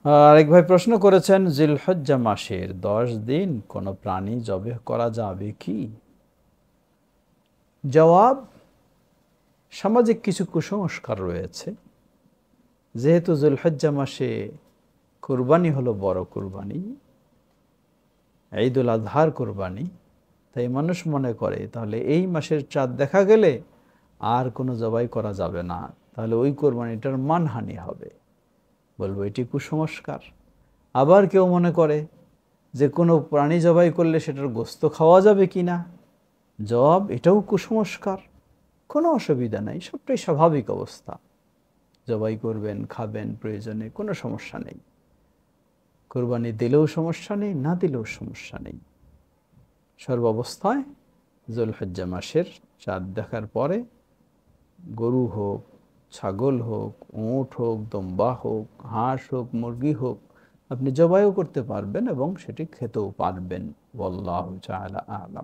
আরেক ভাই প্রশ্ন করেছেন, জিলহজ্জা মাসের 10 দিন কোনো প্রাণী জবেহ করা যাবে কি? জবাব, সামাজিক কিছু কুসংস্কার রয়েছে। যেহেতু জিলহজ্জা মাসে কুরবানি হলো বড় কুরবানি, ঈদুল আজহার কুরবানি, তাই মানুষ মনে করে তাহলে এই মাসের চাঁদ দেখা গেলে আর কোনো জবাই করা যাবে না, তাহলে ওই কোরবানিটার মানহানি হবে। বলবো এটি কুসংস্কার। আবার কেউ মনে করে যে কোনো প্রাণী জবাই করলে সেটার গোস্ত খাওয়া যাবে কি না। জবাব, এটাও কুসংস্কার। কোনো অসুবিধা নাই, সবটাই স্বাভাবিক অবস্থা। জবাই করবেন, খাবেন, প্রয়োজনে কোনো সমস্যা নেই। কোরবানি দিলেও সমস্যা নেই, না দিলেও সমস্যা নেই। সর্বাবস্থায় যুলহজ্জা মাসের চাঁদ দেখার পরে গরু হোক, ছাগল হোক, উট হোক, দম্বা হোক, হাঁস হোক, মুরগি হোক, আপনি জবাইও করতে পারবেন এবং সেটি খেতেও পারবেন। ওয়াল্লাহু তাআলা আ'লাম।